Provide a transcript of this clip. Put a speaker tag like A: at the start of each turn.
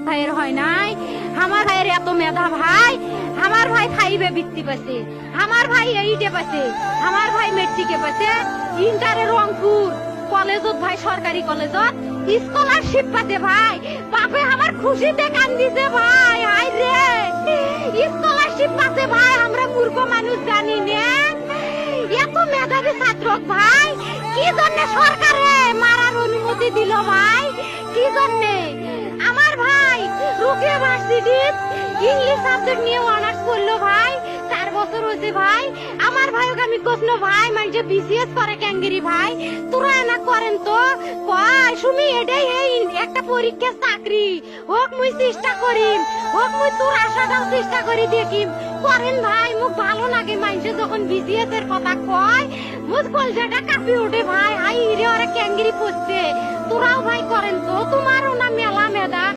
A: ভাইয়ের হয় নাই, আমার ভাইয়ের এত মেধা ভাই, আমার ভাই খাইবে বৃত্তি পাচ্ছে, আমার ভাই এইটে পাচ্ছে, আমার ভাই মেট্রিকে পাচ্ছে, ইন্টারে রংপুর কলেজত ভাই সরকারি কলেজত স্কলারশিপ পাতে ভাই, বাপে আমার খুশিতে কান্দিছে ভাই, হাই রে স্কলারশিপ পাতে ভাই, আমরা মূর্খ মানুষ জানি না এত মেধাবী ছাত্র ভাই, কি জন্য সরকারে মারার অনুমতি দিল ভাই, কি জন্য? আমার ভাই রুকিয়া ভার্সিটির ইংলিশ সাবজেক্ট নিয়ে অনার্স করলো ভাই, 4 বছর হয়েছে ভাই, আমার ভাইকে আমি কখনো ভাই মানে বিসিএস করে ক্যাঙ্গেরি ভাই, তোরা না করেন তো কয় সুমি এটাই এই একটা পরীক্ষা চাকরি হোক, মুই চেষ্টা করিম, হোক মুই তোর আশাটাও চেষ্টা করি দেখিম, করেন ভাই, মুখ ভালো লাগে মানুষে যখন বিসিএস এর কথা কয়, মুখ কলজাটা কাঁপি ওঠে ভাই, হাই রে ওরা ক্যাঙ্গেরি পড়ছে, তোরাও ভাই করেন তো, তোমারও না মেলা মেধা।